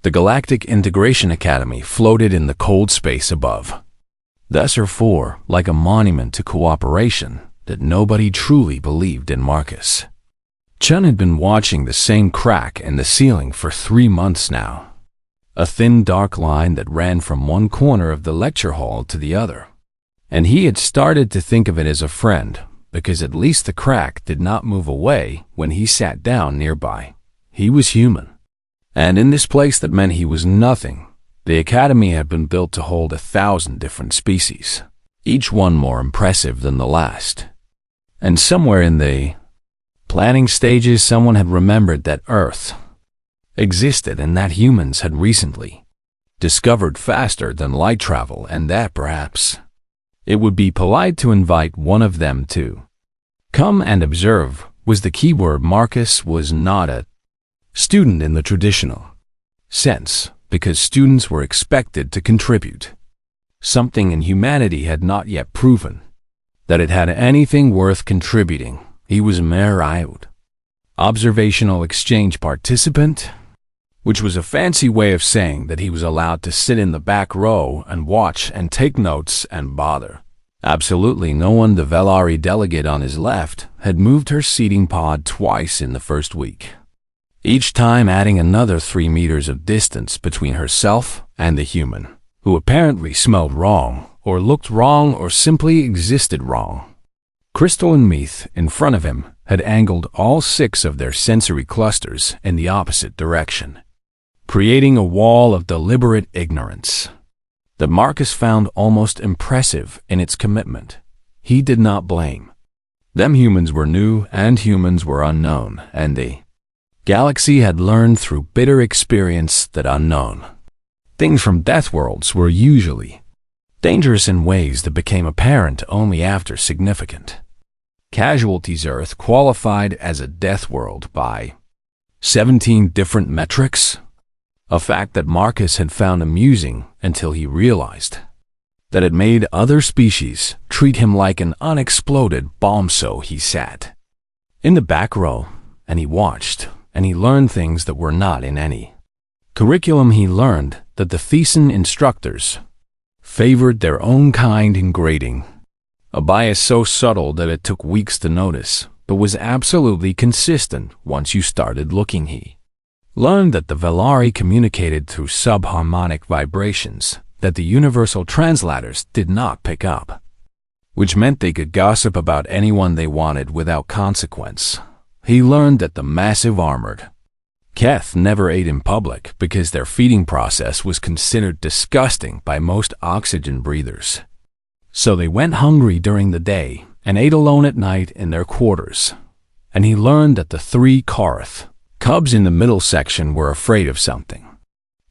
The Galactic Integration Academy floated in the cold space above. Thus or like a monument to cooperation that nobody truly believed in Marcus. Chun had been watching the same crack in the ceiling for 3 months now. A thin dark line that ran from one corner of the lecture hall to the other. And he had started to think of it as a friend, because at least the crack did not move away when he sat down nearby. He was human. And in this place that meant he was nothing, the academy had been built to hold 1,000 different species, each one more impressive than the last. And somewhere in the planning stages, someone had remembered that Earth existed and that humans had recently discovered faster than light travel, and that perhaps it would be polite to invite one of them to come and observe. Was the key word. Marcus was not a student in the traditional sense, because students were expected to contribute something, and humanity had not yet proven that it had anything worth contributing. He was a mere observational exchange participant, which was a fancy way of saying that he was allowed to sit in the back row and watch and take notes and bother absolutely no one. The Velari delegate on his left had moved her seating pod twice in the first week, each time adding another 3 meters of distance between herself and the human, who apparently smelled wrong, or looked wrong, or simply existed wrong. Crystal and Meath, in front of him, had angled all 6 of their sensory clusters in the opposite direction, creating a wall of deliberate ignorance that Marcus found almost impressive in its commitment. He did not blame them. Humans were new and humans were unknown, and the galaxy had learned through bitter experience that unknown things from death worlds were usually dangerous in ways that became apparent only after significant casualties. Earth qualified as a death world by 17 different metrics, a fact that Marcus had found amusing until he realized that it made other species treat him like an unexploded bomb. So he sat in the back row and he watched, and he learned things that were not in any curriculum. He learned that the Thesan instructors favored their own kind in grading, a bias so subtle that it took weeks to notice, but was absolutely consistent once you started looking. He learned that the Velari communicated through subharmonic vibrations that the universal translators did not pick up, which meant they could gossip about anyone they wanted without consequence. He learned that the massive armored Keth never ate in public because their feeding process was considered disgusting by most oxygen breathers. So they went hungry during the day and ate alone at night in their quarters. And he learned that the 3 Karth cubs in the middle section were afraid of something,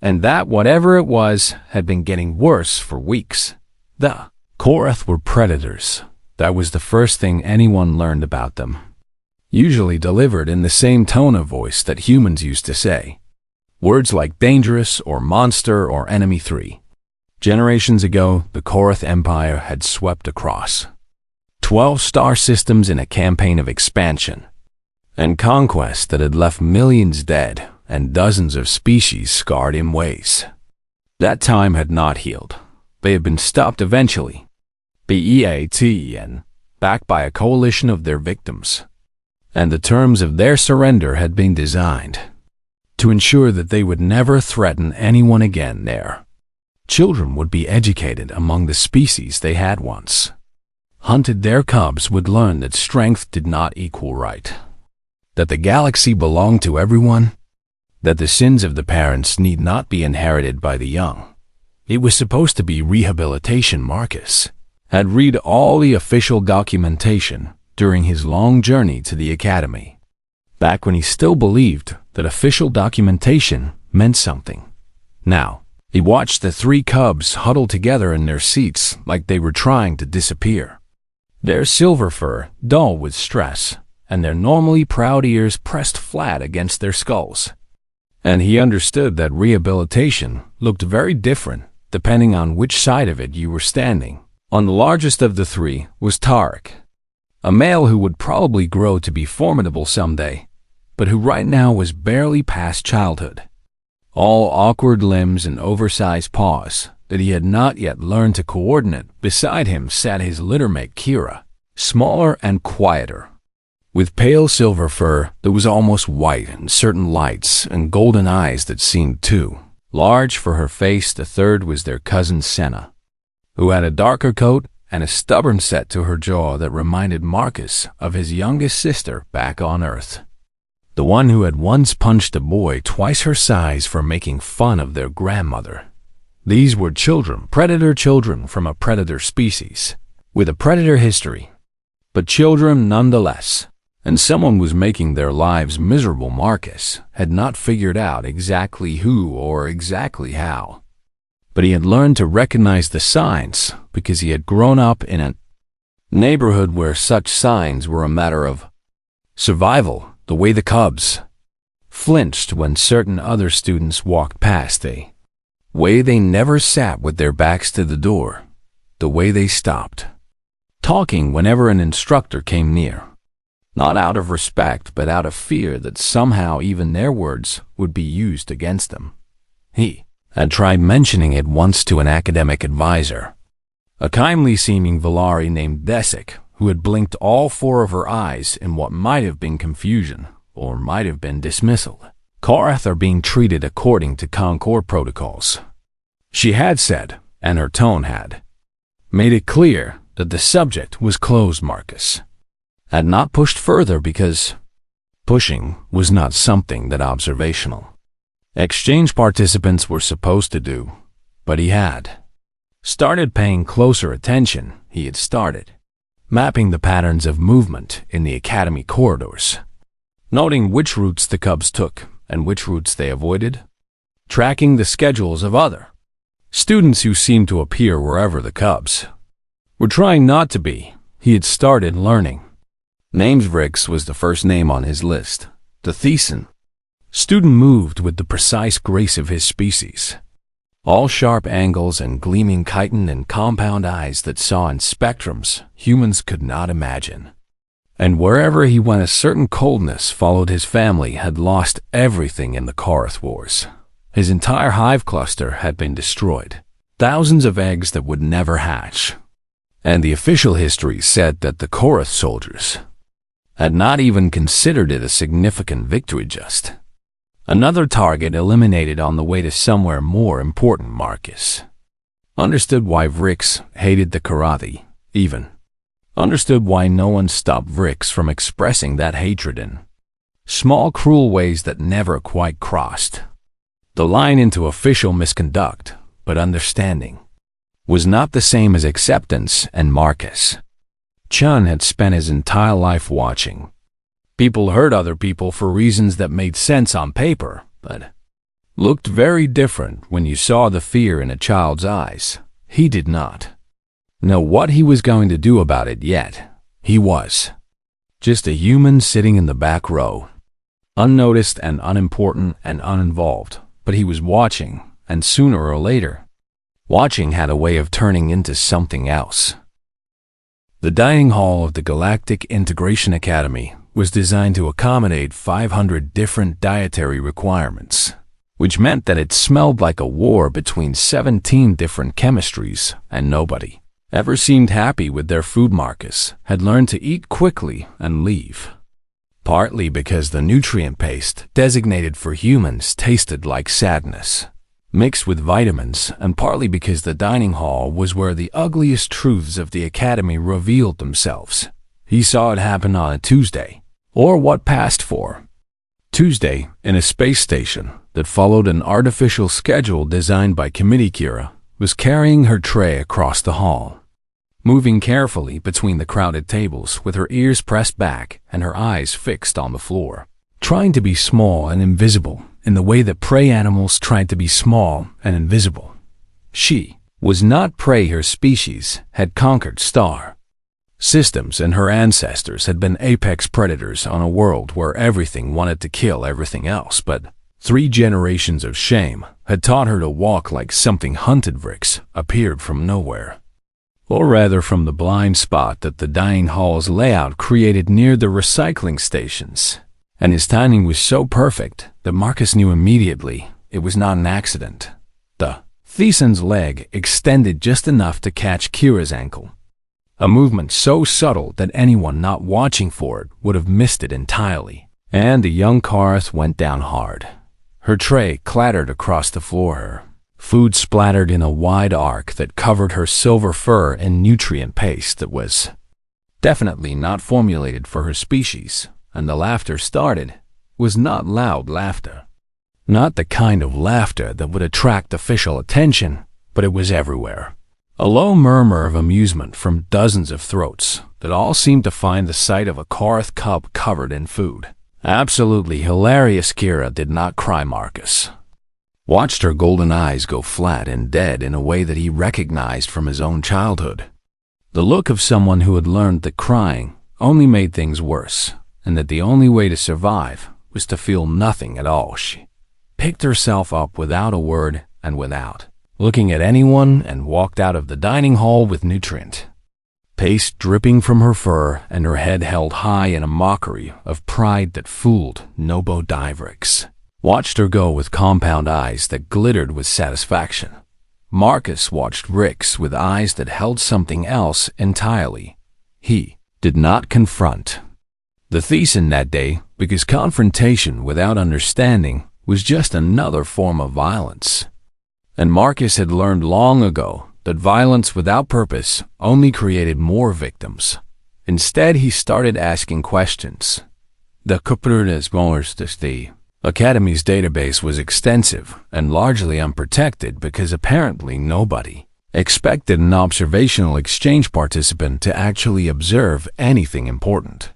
and that whatever it was had been getting worse for weeks. The Korath were predators. That was the first thing anyone learned about them, usually delivered in the same tone of voice that humans used to say words like dangerous or monster or enemy. 3 generations ago, the Korath Empire had swept across 12 star systems in a campaign of expansion and conquest that had left millions dead and dozens of species scarred in ways that time had not healed. They had been stopped eventually, BEATN, backed by a coalition of their victims, and the terms of their surrender had been designed to ensure that they would never threaten anyone again. Their children would be educated among the species they had once hunted. Their cubs would learn that strength did not equal right, that the galaxy belonged to everyone, that the sins of the parents need not be inherited by the young. It was supposed to be rehabilitation. Marcus had read all the official documentation during his long journey to the academy, back when he still believed that official documentation meant something. Now, he watched the 3 cubs huddle together in their seats like they were trying to disappear, their silver fur dull with stress, and their normally proud ears pressed flat against their skulls. And he understood that rehabilitation looked very different depending on which side of it you were standing. On the largest of the 3 was Tarek, a male who would probably grow to be formidable someday, but who right now was barely past childhood. all awkward limbs and oversized paws that he had not yet learned to coordinate. Beside him sat his littermate Kira, smaller and quieter, with pale silver fur that was almost white and certain lights and golden eyes that seemed too large for her face. The third was their cousin Senna, who had a darker coat and a stubborn set to her jaw that reminded Marcus of his youngest sister back on Earth, the one who had once punched a boy twice her size for making fun of their grandmother. These were predator children from a predator species, with a predator history, but children nonetheless. And someone was making their lives miserable. Marcus had not figured out exactly who or exactly how, but he had learned to recognize the signs because he had grown up in a neighborhood where such signs were a matter of survival. The way the cubs flinched when certain other students walked past, the way they never sat with their backs to the door, the way they stopped talking whenever an instructor came near, not out of respect but out of fear that somehow even their words would be used against them. He had tried mentioning it once to an academic advisor, a kindly-seeming Valari named Desic, who had blinked all four of her eyes in what might have been confusion or might have been dismissal. Korath are being treated according to Concord protocols, she had said, and her tone had made it clear that the subject was closed. Marcus had not pushed further because pushing was not something that observational exchange participants were supposed to do, but he had started paying closer attention. He had started mapping the patterns of movement in the academy corridors, noting which routes the cubs took and which routes they avoided, tracking the schedules of other students who seemed to appear wherever the cubs were trying not to be. He had started learning names. Vrix was the first name on his list. The Thesan student moved with the precise grace of his species, all sharp angles and gleaming chitin and compound eyes that saw in spectrums humans could not imagine. And wherever he went, a certain coldness followed. His family had lost everything in the Korath Wars. His entire hive cluster had been destroyed, thousands of eggs that would never hatch. And the official history said that the Korath soldiers had not even considered it a significant victory, just another target eliminated on the way to somewhere more important. Marcus understood why Vrix hated the Karathi, even understood why no one stopped Vrix from expressing that hatred in small, cruel ways that never quite crossed the line into official misconduct. But understanding was not the same as acceptance, and Marcus Chun had spent his entire life watching people hurt other people for reasons that made sense on paper, but looked very different when you saw the fear in a child's eyes. He did not know what he was going to do about it yet. He was just a human sitting in the back row, unnoticed and unimportant and uninvolved, but he was watching, and sooner or later, watching had a way of turning into something else. The dining hall of the Galactic Integration Academy was designed to accommodate 500 different dietary requirements, which meant that it smelled like a war between 17 different chemistries, and nobody ever seemed happy with their food. Marcus had learned to eat quickly and leave, partly because the nutrient paste designated for humans tasted like sadness mixed with vitamins, and partly because the dining hall was where the ugliest truths of the academy revealed themselves. He saw it happen on a Tuesday, or what passed for Tuesday, in a space station that followed an artificial schedule designed by Committee. Kira was carrying her tray across the hall, moving carefully between the crowded tables with her ears pressed back and her eyes fixed on the floor, trying to be small and invisible in the way that prey animals tried to be small and invisible. She was not prey. Her species had conquered star systems, and her ancestors had been apex predators on a world where everything wanted to kill everything else. But 3 generations of shame had taught her to walk like something hunted. Vrix appeared from nowhere, or rather from the blind spot that the dining hall's layout created near the recycling stations, and his timing was so perfect that Marcus knew immediately it was not an accident. The Theson's leg extended just enough to catch Kira's ankle, a movement so subtle that anyone not watching for it would have missed it entirely. And the young Karth went down hard. Her tray clattered across the floor. Food splattered in a wide arc that covered her silver fur and nutrient paste that was definitely not formulated for her species, and the laughter started was not loud laughter. Not the kind of laughter that would attract official attention, but it was everywhere. A low murmur of amusement from dozens of throats that all seemed to find the sight of a Karth cub covered in food. Absolutely hilarious. Kira did not cry. Marcus watched her golden eyes go flat and dead in a way that he recognized from his own childhood. The look of someone who had learned that crying only made things worse, and that the only way to survive was to feel nothing at all. She picked herself up without a word and without looking at anyone and walked out of the dining hall with nutrient paste dripping from her fur and her head held high in a mockery of pride that fooled Nobo Divrix. Watched her go with compound eyes that glittered with satisfaction. Marcus watched Rix with eyes that held something else entirely. He did not confront the Thesan that day because confrontation without understanding was just another form of violence. And Marcus had learned long ago that violence without purpose only created more victims. Instead, he started asking questions. The Academy's database was extensive and largely unprotected because apparently nobody expected an observational exchange participant to actually observe anything important.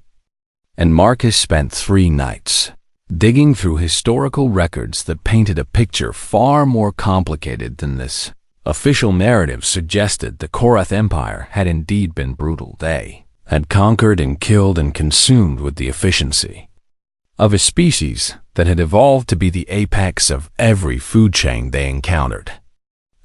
And Marcus spent 3 nights digging through historical records that painted a picture far more complicated than this. Official narrative suggested the Korath Empire had indeed been brutal. They had conquered and killed and consumed with the efficiency of a species that had evolved to be the apex of every food chain they encountered.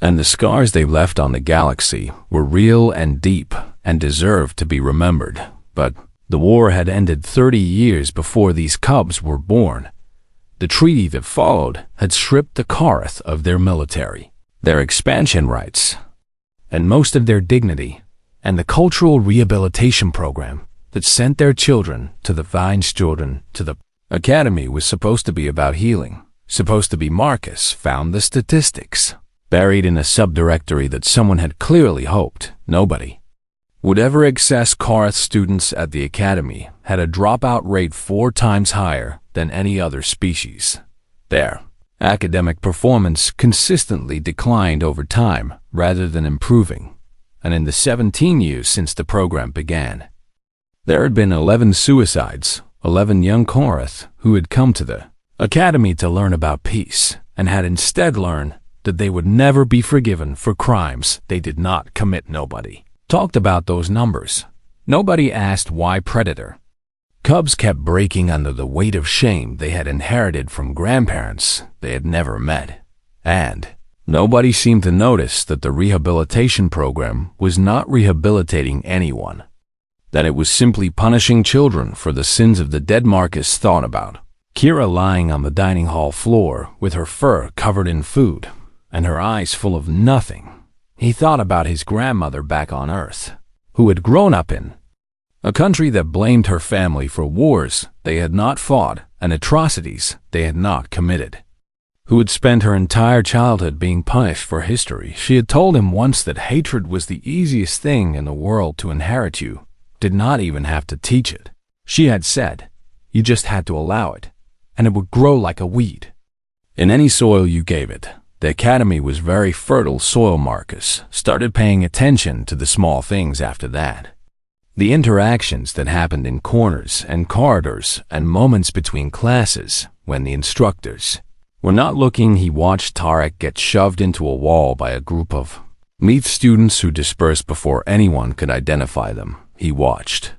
And the scars they left on the galaxy were real and deep and deserved to be remembered. But the war had ended 30 years before these cubs were born. The treaty that followed had stripped the Korath of their military, their expansion rights, and most of their dignity, and the cultural rehabilitation program that sent their children to the Academy was supposed to be about healing, supposed to be. Marcus found the statistics buried in a subdirectory that someone had clearly hoped nobody would ever access. Korath students at the Academy had a dropout rate 4 times higher than any other species. Their academic performance consistently declined over time rather than improving, and in the 17 years since the program began, there had been 11 suicides. 11 young Korath who had come to the Academy to learn about peace and had instead learned that they would never be forgiven for crimes they did not commit. Nobody talked about those numbers. Nobody asked why predator cubs kept breaking under the weight of shame they had inherited from grandparents they had never met. And nobody seemed to notice that the rehabilitation program was not rehabilitating anyone, that it was simply punishing children for the sins of the dead. Marcus thought about Kira lying on the dining hall floor with her fur covered in food and her eyes full of nothing. He thought about his grandmother back on Earth, who had grown up in a country that blamed her family for wars they had not fought and atrocities they had not committed, who had spent her entire childhood being punished for history. She had told him once that hatred was the easiest thing in the world to inherit. You did not even have to teach it. She had said, you just had to allow it, and it would grow like a weed in any soil you gave it. The Academy was very fertile soil. Marcus started paying attention to the small things after that. The interactions that happened in corners and corridors and moments between classes when the instructors were not looking. He watched Tarek get shoved into a wall by a group of Meath students who dispersed before anyone could identify them. He watched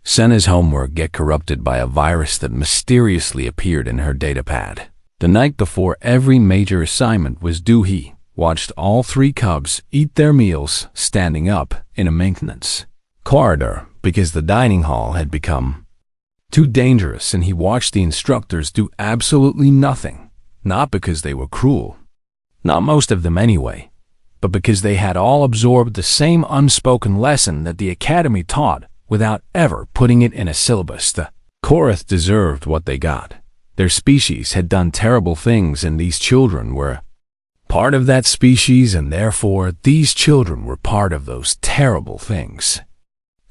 Senna's homework get corrupted by a virus that mysteriously appeared in her datapad. The night before every major assignment was due, he watched all 3 cubs eat their meals standing up in a maintenance corridor because the dining hall had become too dangerous, and he watched the instructors do absolutely nothing. not because they were cruel, not most of them anyway, but because they had all absorbed the same unspoken lesson that the Academy taught without ever putting it in a syllabus. The Korath deserved what they got. Their species had done terrible things, and these children were part of that species, and therefore these children were part of those terrible things.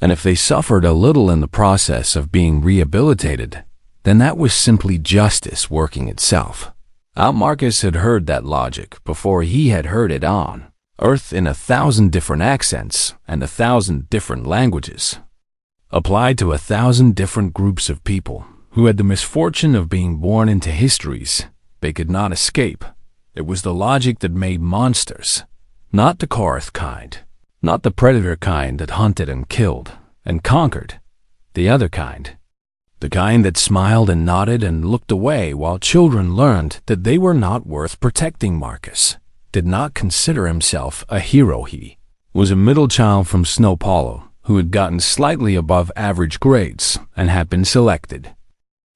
And if they suffered a little in the process of being rehabilitated, then that was simply justice working itself. Marcus had heard that logic before he had heard it on Earth in 1,000 different accents and 1,000 different languages, applied to 1,000 different groups of people who had the misfortune of being born into histories they could not escape. It was the logic that made monsters, not the Korath kind, not the predator kind that hunted and killed and conquered, the other kind. The kind that smiled and nodded and looked away while children learned that they were not worth protecting. Marcus did not consider himself a hero. He was a middle child from Snow Hollow who had gotten slightly above average grades and had been selected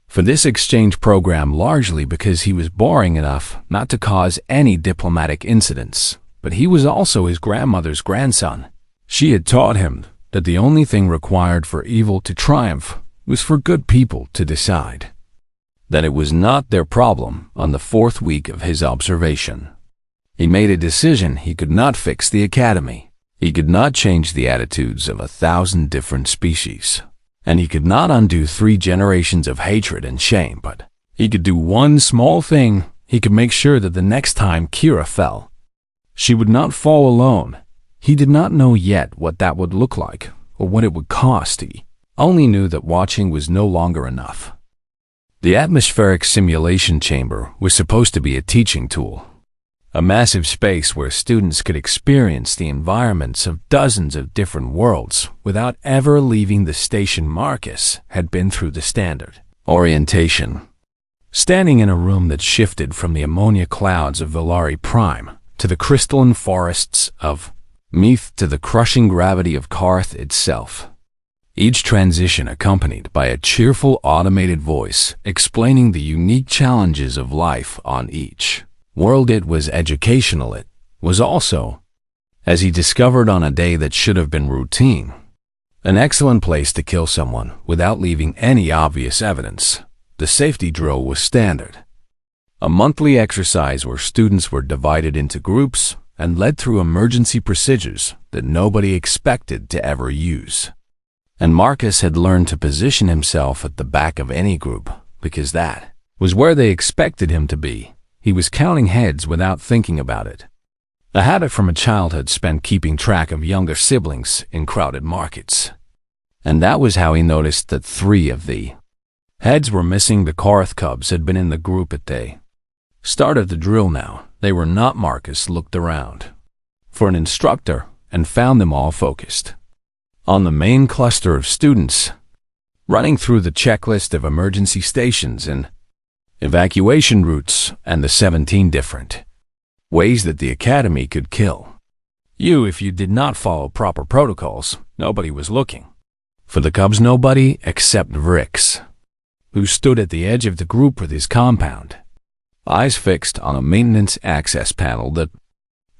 for this exchange program largely because he was boring enough not to cause any diplomatic incidents, but he was also his grandmother's grandson. She had taught him that the only thing required for evil to triumph was for good people to decide that it was not their problem. On the 4th week of his observation, he made a decision. He could not fix the Academy. He could not change the attitudes of 1,000 different species. And he could not undo 3 generations of hatred and shame, but he could do one small thing. He could make sure that the next time Kira fell, she would not fall alone. He did not know yet what that would look like or what it would cost. He only knew that watching was no longer enough. The atmospheric simulation chamber was supposed to be a teaching tool, a massive space where students could experience the environments of dozens of different worlds without ever leaving the station. Marcus had been through the standard orientation, standing in a room that shifted from the ammonia clouds of Villari Prime to the crystalline forests of Meath to the crushing gravity of Karth itself. Each transition accompanied by a cheerful automated voice explaining the unique challenges of life on each world. It was educational. It was also, as he discovered on a day that should have been routine, an excellent place to kill someone without leaving any obvious evidence. The safety drill was standard, a monthly exercise where students were divided into groups and led through emergency procedures that nobody expected to ever use. And Marcus had learned to position himself at the back of any group because that was where they expected him to be. He was counting heads without thinking about it, a habit from a childhood spent keeping track of younger siblings in crowded markets. And that was how he noticed that 3 of the heads were missing. The Korath cubs had been in the group at the start of the drill. Now they were not. Marcus looked around for an instructor and found them all focused on the main cluster of students, running through the checklist of emergency stations and evacuation routes and the 17 different ways that the Academy could kill you if you did not follow proper protocols. Nobody was looking for the cubs, nobody except Vrix, who stood at the edge of the group with his compound, eyes fixed on a maintenance access panel that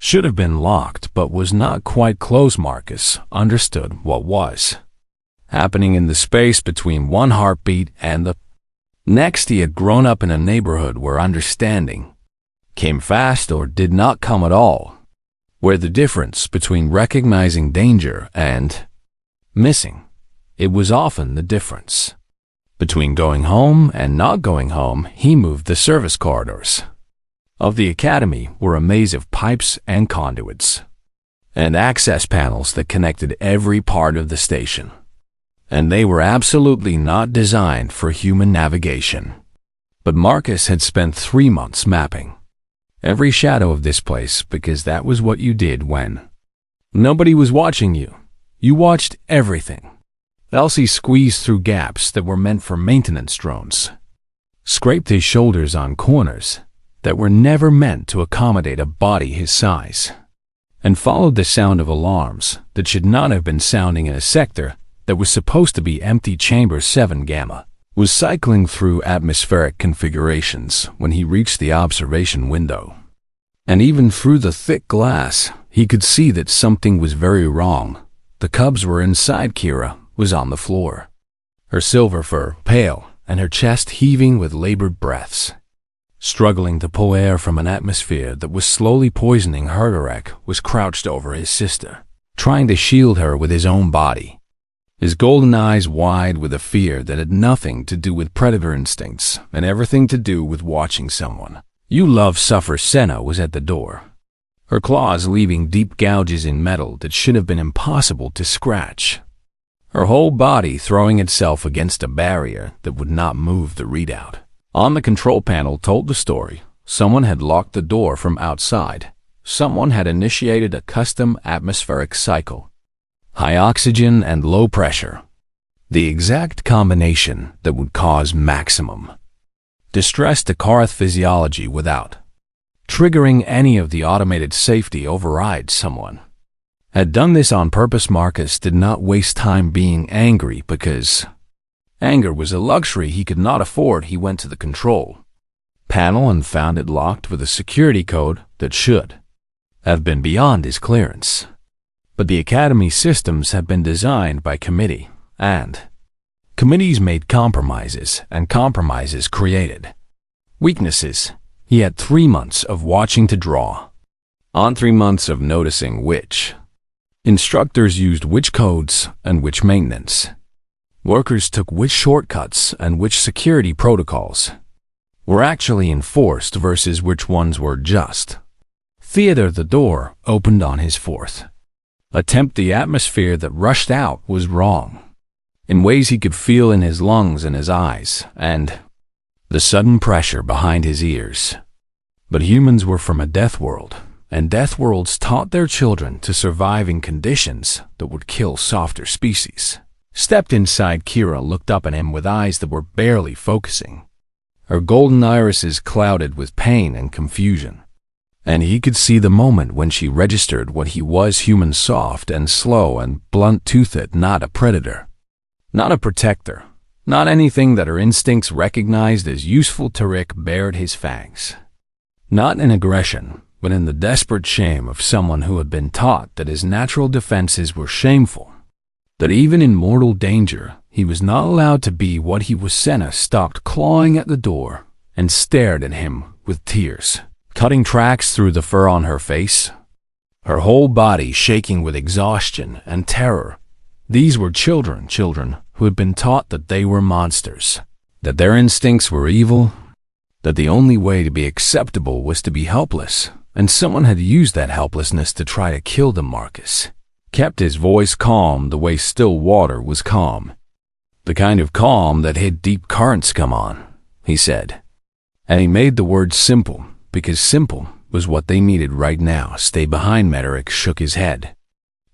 should have been locked but was not quite closed. Marcus understood what was happening in the space between one heartbeat and the next. He had grown up in a neighborhood where understanding came fast or did not come at all, where the difference between recognizing danger and missing it was often the difference between going home and not going home. He moved. The service corridors of the Academy were a maze of pipes and conduits and access panels that connected every part of the station, and they were absolutely not designed for human navigation. But Marcus had spent 3 months mapping every shadow of this place because that was what you did when nobody was watching you. You watched everything. Elsie squeezed through gaps that were meant for maintenance drones, scraped his shoulders on corners that were never meant to accommodate a body his size, and followed the sound of alarms that should not have been sounding in a sector that was supposed to be empty. Chamber 7 Gamma was cycling through atmospheric configurations when he reached the observation window. And even through the thick glass, he could see that something was very wrong. The cubs were inside. Kira was on the floor, her silver fur pale and her chest heaving with labored breaths. Struggling to pull air from an atmosphere that was slowly poisoning her, Derek was crouched over his sister, trying to shield her with his own body. His golden eyes wide with a fear that had nothing to do with predator instincts and everything to do with watching someone you love suffer. Senna was at the door, her claws leaving deep gouges in metal that should have been impossible to scratch, her whole body throwing itself against a barrier that would not move. The readout on the control panel told the story. Someone had locked the door from outside. Someone had initiated a custom atmospheric cycle. High oxygen and low pressure. The exact combination that would cause maximum distress to Karth physiology without triggering any of the automated safety overrides. Someone had done this on purpose. Marcus did not waste time being angry because anger was a luxury he could not afford. He went to the control panel and found it locked with a security code that should have been beyond his clearance. But the Academy systems have been designed by committee, and committees made compromises, and compromises created weaknesses. He had 3 months of watching to draw on, 3 months of noticing which instructors used which codes and which maintenance workers took which shortcuts and which security protocols were actually enforced versus which ones were just theater. The door opened on his 4th attempt. The atmosphere that rushed out was wrong in ways he could feel in his lungs and his eyes, and the sudden pressure behind his ears. But humans were from a death world, and death worlds taught their children to survive in conditions that would kill softer species. Stepped inside. Kira looked up at him with eyes that were barely focusing, her golden irises clouded with pain and confusion. And he could see the moment when she registered what he was: human, soft and slow and blunt-toothed, not a predator, not a protector, not anything that her instincts recognized as useful. Tarek bared his fangs, not in aggression, but in the desperate shame of someone who had been taught that his natural defenses were shameful, that even in mortal danger, he was not allowed to be what he was. Senna stopped clawing at the door and stared at him with tears cutting tracks through the fur on her face, her whole body shaking with exhaustion and terror. These were children who had been taught that they were monsters, that their instincts were evil, that the only way to be acceptable was to be helpless, and someone had used that helplessness to try to kill them. Marcus kept his voice calm the way still water was calm, the kind of calm that had deep currents come on, he said. And he made the words simple, because simple was what they needed right now. Stay behind. Mederick shook his head,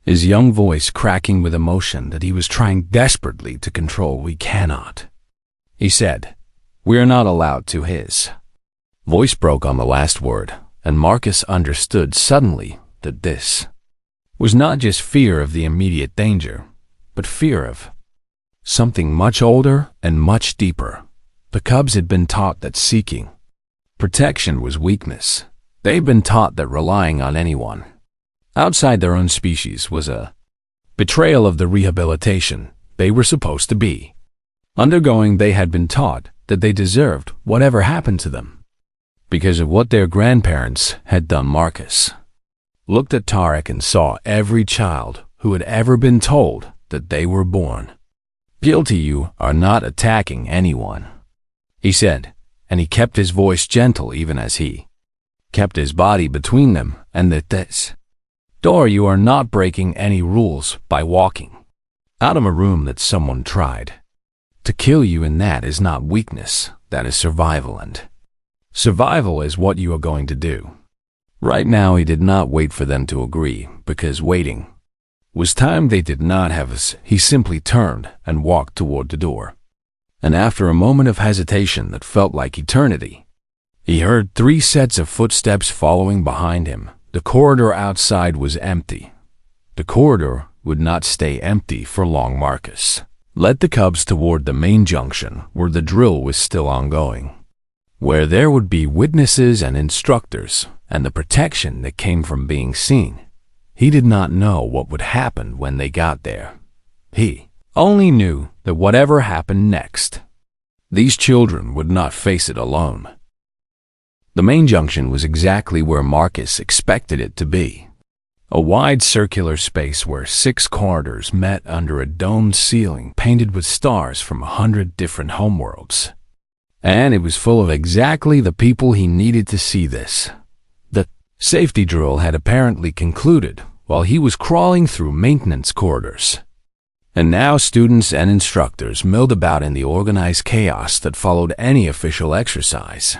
his young voice cracking with emotion that he was trying desperately to control. We cannot, he said. We are not allowed to. His voice broke on the last word, and Marcus understood suddenly that this was not just fear of the immediate danger, but fear of something much older and much deeper. The cubs had been taught that seeking protection was weakness. They'd been taught that relying on anyone outside their own species was a betrayal of the rehabilitation they were supposed to be undergoing. They had been taught that they deserved whatever happened to them because of what their grandparents had done. Marcus looked at Tarek and saw every child who had ever been told that they were born guilty. You are not attacking anyone, he said, and he kept his voice gentle even as he kept his body between them and this door. You are not breaking any rules by walking out of a room that someone tried to kill you, and that is not weakness, that is survival, and survival is what you are going to do. Right now he did not wait for them to agree, because waiting was time they did not have us. He simply turned and walked toward the door. And after a moment of hesitation that felt like eternity, he heard 3 sets of footsteps following behind him. The corridor outside was empty. The corridor would not stay empty for long. Marcus led the cubs toward the main junction where the drill was still ongoing, where there would be witnesses and instructors and the protection that came from being seen. He did not know what would happen when they got there. He only knew that whatever happened next, these children would not face it alone. The main junction was exactly where Marcus expected it to be. A wide circular space where 6 corridors met under a domed ceiling painted with stars from 100 different homeworlds. And it was full of exactly the people he needed to see this. The safety drill had apparently concluded while he was crawling through maintenance corridors. And now students and instructors milled about in the organized chaos that followed any official exercise,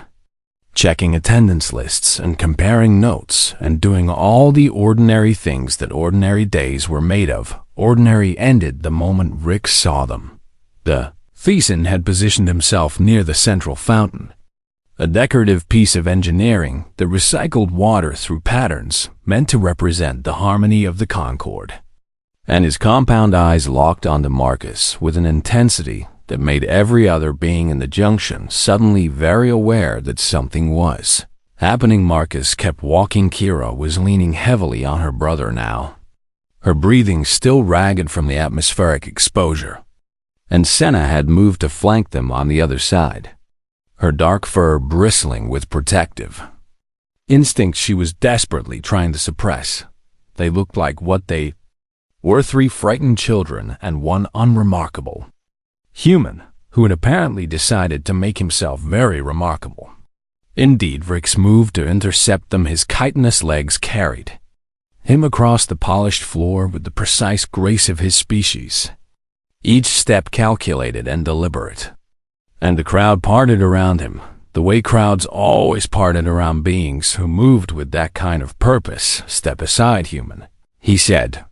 checking attendance lists and comparing notes and doing all the ordinary things that ordinary days were made of. Ordinary ended the moment Rick saw them. The Thesan had positioned himself near the central fountain, a decorative piece of engineering that recycled water through patterns meant to represent the harmony of the Concord. And his compound eyes locked onto Marcus with an intensity that made every other being in the junction suddenly very aware that something was happening. Marcus kept walking. Kira was leaning heavily on her brother now, her breathing still ragged from the atmospheric exposure, and Senna had moved to flank them on the other side, her dark fur bristling with protective instincts she was desperately trying to suppress. They looked like what they were: 3 frightened children and 1 unremarkable human who had apparently decided to make himself very remarkable. Indeed, Rick's move to intercept them, his chitinous legs carried him across the polished floor with the precise grace of his species, each step calculated and deliberate. And the crowd parted around him, the way crowds always parted around beings who moved with that kind of purpose. "Step aside, human," he said,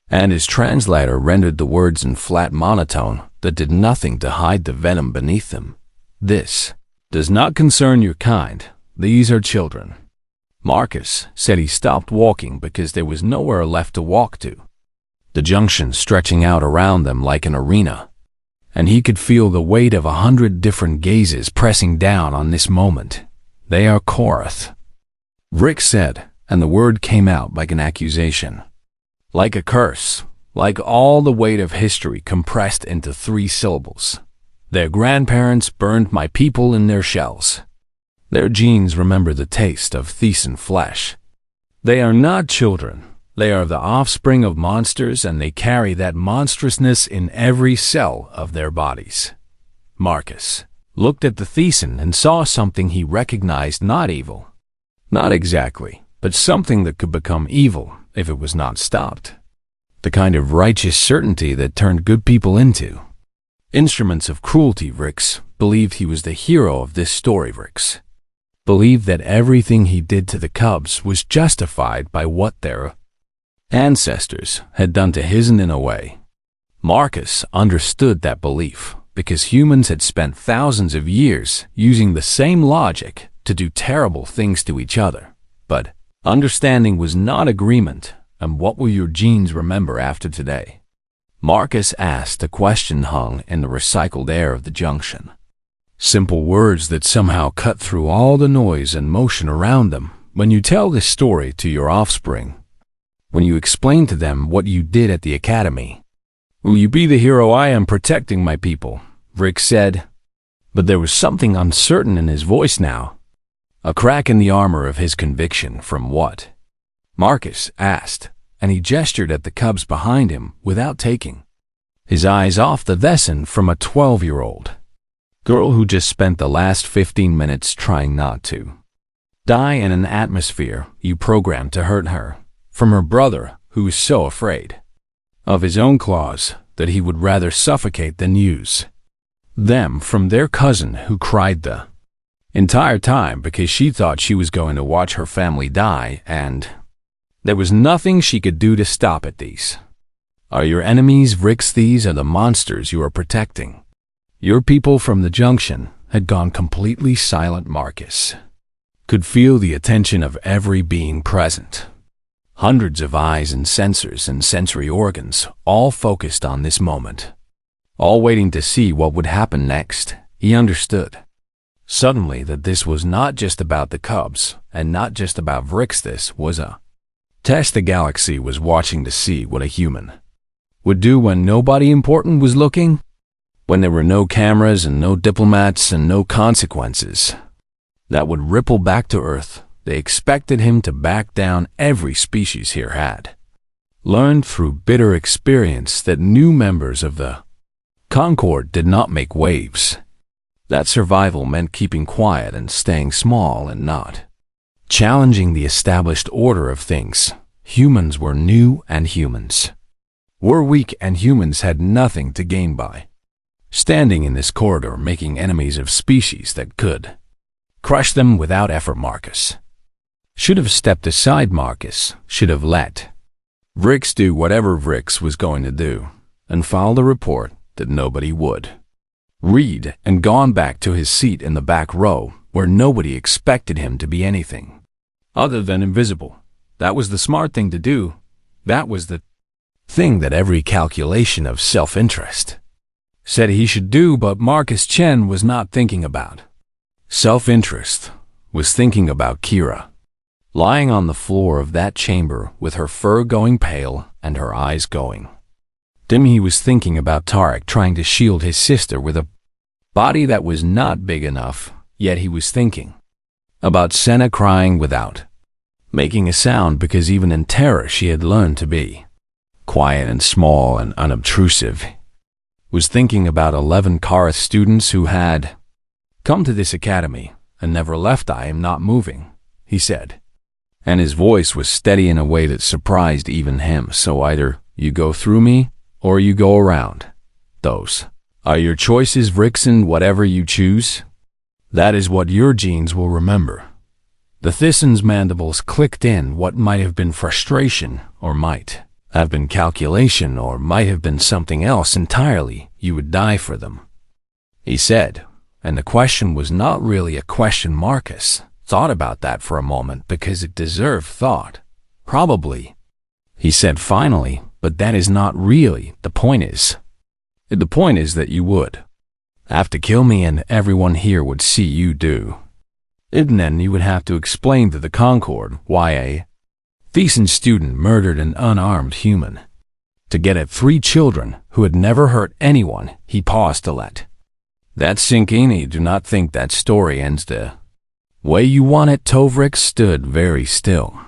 and his translator rendered the words in flat monotone that did nothing to hide the venom beneath them. "This does not concern your kind. These are children." Marcus said he stopped walking because there was nowhere left to walk to, the junction stretching out around them like an arena, and he could feel the weight of 100 different gazes pressing down on this moment. "They are Korath," Rick said, and the word came out like an accusation, like a curse, like all the weight of history compressed into 3 syllables. "Their grandparents burned my people in their shells. Their genes remember the taste of Thesan flesh. They are not children. They are the offspring of monsters, and they carry that monstrousness in every cell of their bodies." Marcus looked at the Thesan and saw something he recognized: not evil, not exactly, but something that could become evil if it was not stopped. The kind of righteous certainty that turned good people into instruments of cruelty. Rix believed he was the hero of this story. Rix believed that everything he did to the cubs was justified by what their ancestors had done to his, and in a way, Marcus understood that belief because humans had spent thousands of years using the same logic to do terrible things to each other. But understanding was not agreement. "And what will your genes remember after today?" Marcus asked. A question hung in the recycled air of the junction. Simple words that somehow cut through all the noise and motion around them. "When you tell this story to your offspring, when you explain to them what you did at the academy, will you be the hero I am protecting my people?" Rick said. But there was something uncertain in his voice now, a crack in the armor of his conviction. "From what?" Marcus asked, and he gestured at the cubs behind him without taking his eyes off the lesson from a 12-year-old girl who just spent the last 15 minutes trying not to die in an atmosphere you programmed to hurt her, from her brother who was so afraid of his own claws that he would rather suffocate than use them, from their cousin who cried the entire time because she thought she was going to watch her family die, and there was nothing she could do to stop it. "These are your enemies, Rix. These are the monsters you are protecting." Your people from the junction had gone completely silent. Marcus could feel the attention of every being present. Hundreds of eyes and sensors and sensory organs, all focused on this moment, all waiting to see what would happen next. He understood suddenly that this was not just about the cubs, and not just about Vrix. This was a test the galaxy was watching to see what a human would do when nobody important was looking, when there were no cameras and no diplomats and no consequences that would ripple back to Earth. They expected him to back down. Every species here had learned through bitter experience that new members of the Concord did not make waves, that survival meant keeping quiet and staying small and not challenging the established order of things. Humans were new, and humans were weak, and humans had nothing to gain by standing in this corridor, making enemies of species that could crush them without effort. Marcus should have stepped aside. Marcus should have let Vrix do whatever Vrix was going to do, and filed a report that nobody would read, and gone back to his seat in the back row, where nobody expected him to be anything other than invisible. That was the smart thing to do. That was the thing that every calculation of self-interest said he should do, but Marcus Chen was not thinking about self-interest, was thinking about Kira, lying on the floor of that chamber with her fur going pale and her eyes going dim. He was thinking about Tarek trying to shield his sister with a body that was not big enough, yet he was thinking about Senna crying without making a sound, because even in terror she had learned to be quiet and small and unobtrusive. Was thinking about 11 Karth students who had come to this academy and never left. "I am not moving," he said, and his voice was steady in a way that surprised even him. "So either you go through me, or you go around. Those are your choices, Vrixen. Whatever you choose, that is what your genes will remember." The Thysson's mandibles clicked in. What might have been frustration, or might have been calculation, or might have been something else entirely. "You would die for them," he said, and the question was not really a question. Marcus thought about that for a moment, because it deserved thought. "Probably," he said finally, "but that is not really the point. The point is that you would have to kill me, and everyone here would see you do it, and then you would have to explain to the Concord why a Thiessen student murdered an unarmed human to get at 3 children who had never hurt anyone." He paused to let that sink in. "You do not think that story ends the way you want it?" Tovrix stood very still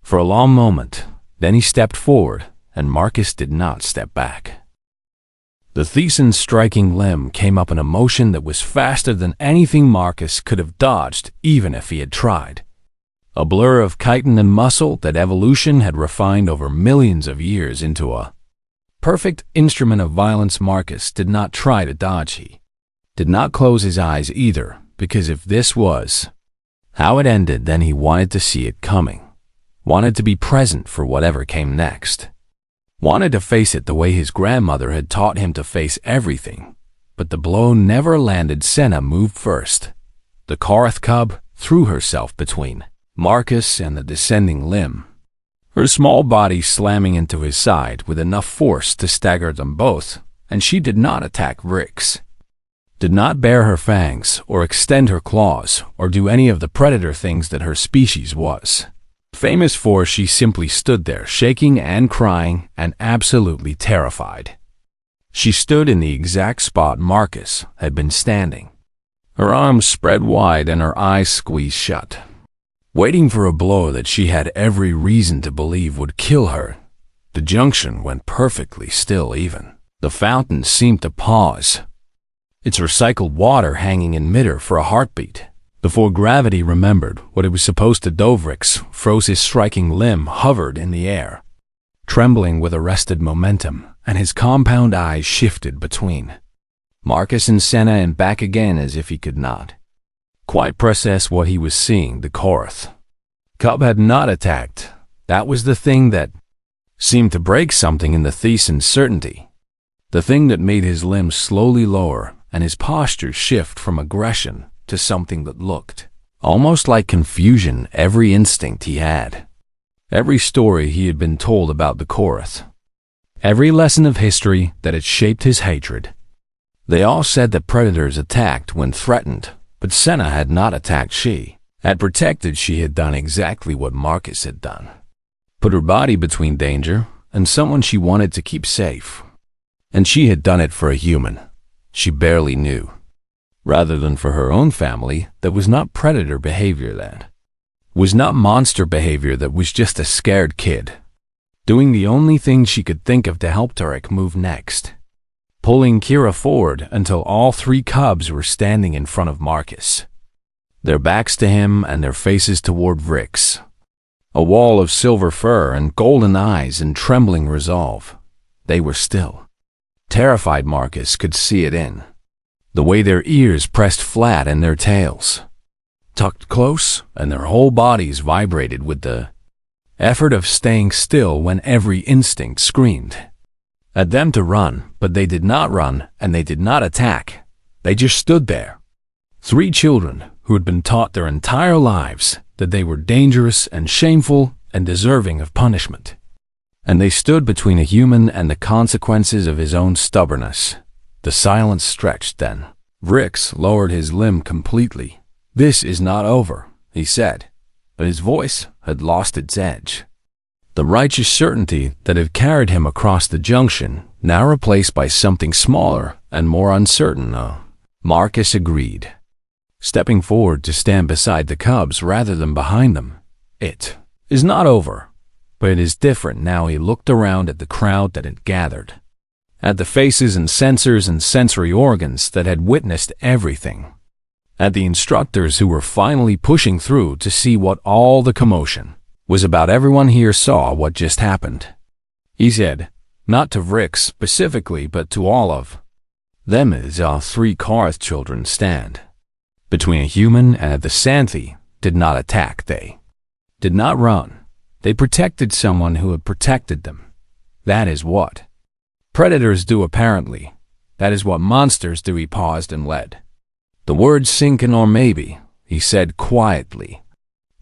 for a long moment. Then he stepped forward, and Marcus did not step back. The Thiessen striking limb came up in a motion that was faster than anything Marcus could have dodged, even if he had tried. A blur of chitin and muscle that evolution had refined over millions of years into a perfect instrument of violence. Marcus did not try to dodge. He did not close his eyes either, because if this was how it ended, then he wanted to see it coming, wanted to be present for whatever came next, wanted to face it the way his grandmother had taught him to face everything. But the blow never landed. Senna moved first. The Karth cub threw herself between Marcus and the descending limb, her small body slamming into his side with enough force to stagger them both, and she did not attack Vrix, did not bare her fangs or extend her claws or do any of the predator things that her species was famous for. She simply stood there, shaking and crying and absolutely terrified. She stood in the exact spot Marcus had been standing, her arms spread wide and her eyes squeezed shut, waiting for a blow that she had every reason to believe would kill her. The junction went perfectly still. Even the fountain seemed to pause, its recycled water hanging in midair for a heartbeat. Before gravity remembered what it was supposed to, Dovrix froze. His striking limb hovered in the air, trembling with arrested momentum, and his compound eyes shifted between Marcus and Senna and back again as if he could not quite process what he was seeing. The Karth cub had not attacked. That was the thing that seemed to break something in the Thiessen's certainty, the thing that made his limbs slowly lower and his posture shift from aggression to something that looked almost like confusion. Every instinct he had, every story he had been told about the Karth, every lesson of history that had shaped his hatred, They all said that predators attacked when threatened, but Senna had not attacked. She had protected. She had done exactly what Marcus had done. Put her body between danger and someone she wanted to keep safe. And she had done it for a human she barely knew, rather than for her own family. That was not predator behavior. That was not monster behavior. That was just a scared kid doing the only thing she could think of to help Tarek move next, pulling Kira forward until all three cubs were standing in front of Marcus, their backs to him and their faces toward Vrix. A wall of silver fur and golden eyes and trembling resolve. They were still. Terrified. Marcus could see it in the way their ears pressed flat and their tails tucked close, and their whole bodies vibrated with the effort of staying still when every instinct screamed at them to run, but they did not run and they did not attack. They just stood there. Three children who had been taught their entire lives that they were dangerous and shameful and deserving of punishment. And they stood between a human and the consequences of his own stubbornness. The silence stretched then. Vrix lowered his limb completely. "This is not over," he said, but his voice had lost its edge. The righteous certainty that had carried him across the junction, now replaced by something smaller and more uncertain. Marcus agreed, stepping forward to stand beside the cubs rather than behind them. "It is not over, but it is different now." He looked around at the crowd that had gathered, at the faces and sensors and sensory organs that had witnessed everything, at the instructors who were finally pushing through to see what all the commotion was about. Everyone here saw what just happened. He said, not to Vrix specifically, but to all of them, as our three Karth children stand between a human and the Santhi did not attack. They did not run. They protected someone who had protected them. That is what predators do, apparently. That is what monsters do. He paused and led the words sink in. Or maybe, he said quietly,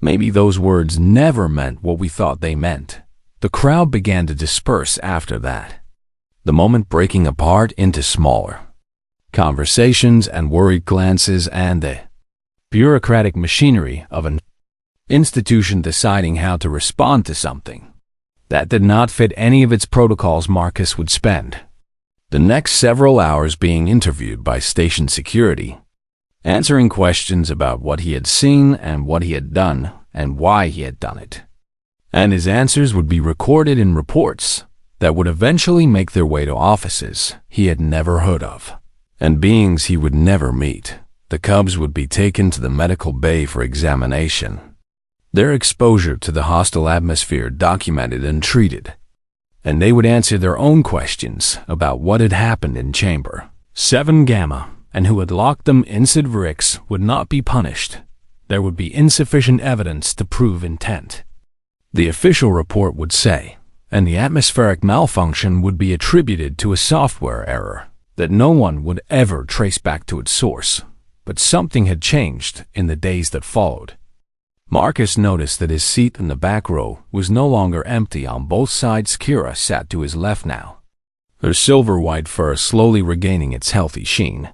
maybe those words never meant what we thought they meant. The crowd began to disperse after that, the moment breaking apart into smaller conversations and worried glances and the bureaucratic machinery of an institution deciding how to respond to something that did not fit any of its protocols. Marcus would spend the next several hours being interviewed by station security, answering questions about what he had seen and what he had done and why he had done it. And his answers would be recorded in reports that would eventually make their way to offices he had never heard of and beings he would never meet. The cubs would be taken to the medical bay for examination, their exposure to the hostile atmosphere documented and treated, and they would answer their own questions about what had happened in Chamber 7 Gamma and who had locked them in. Vrix would not be punished. There would be insufficient evidence to prove intent, the official report would say, and the atmospheric malfunction would be attributed to a software error that no one would ever trace back to its source. But something had changed in the days that followed. Marcus noticed that his seat in the back row was no longer empty on both sides. Kira sat to his left now, her silver white fur slowly regaining its healthy sheen,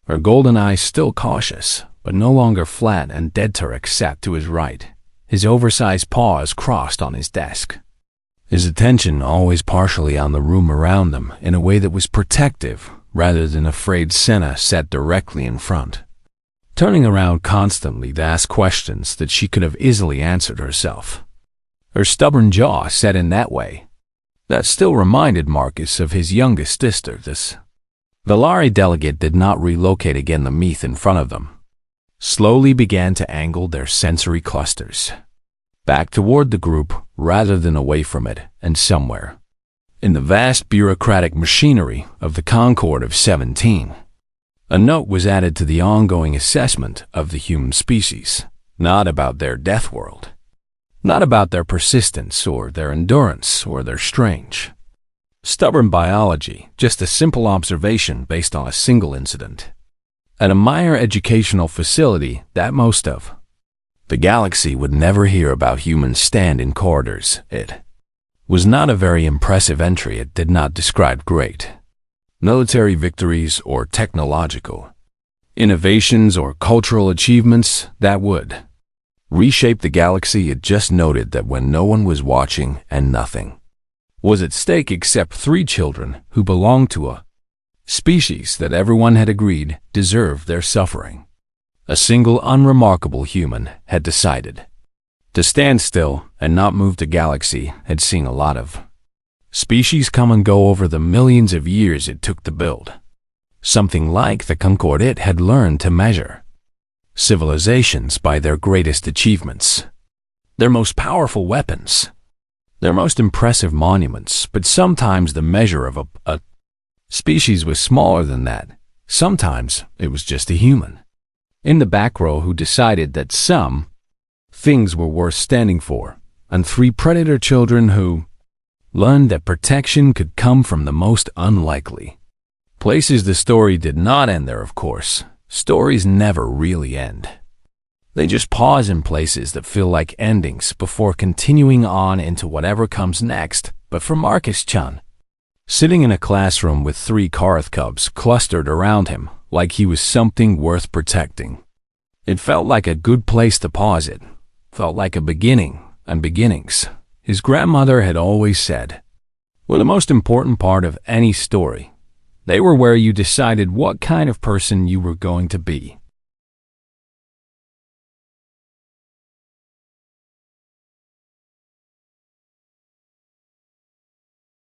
her golden eyes still cautious, but no longer flat, and dead. Tarek sat to his right, his oversized paws crossed on his desk, his attention always partially on the room around them in a way that was protective rather than afraid. Senna sat directly in front, turning around constantly to ask questions that she could have easily answered herself, her stubborn jaw set in that way that still reminded Marcus of his youngest sister. This Valari delegate did not relocate again. The Meath in front of them slowly began to angle their sensory clusters back toward the group rather than away from it, and somewhere in the vast bureaucratic machinery of the Concord of 17, a note was added to the ongoing assessment of the human species, not about their death world, not about their persistence or their endurance or their strange, stubborn biology, just a simple observation based on a single incident at a minor educational facility that most of the galaxy would never hear about. Humans stand in corridors. It was not a very impressive entry. It did not describe great military victories or technological innovations or cultural achievements that would reshape the galaxy. It just noted that when no one was watching and nothing was at stake except 3 children who belonged to a species that everyone had agreed deserved their suffering, a single unremarkable human had decided to stand still and not move. The galaxy had seen a lot of species come and go over the millions of years it took to build something like the Concorde. It had learned to measure civilizations by their greatest achievements, their most powerful weapons, their most impressive monuments, but sometimes the measure of a species was smaller than that. Sometimes it was just a human in the back row who decided that some things were worth standing for, and 3 predator children who learned that protection could come from the most unlikely places. The story did not end there, of course. Stories never really end. They just pause in places that feel like endings before continuing on into whatever comes next. But for Marcus Chun, sitting in a classroom with 3 Karth cubs clustered around him like he was something worth protecting, it felt like a good place to pause. It felt like a beginning and beginnings. His grandmother had always said, were the most important part of any story. They were where you decided what kind of person you were going to be.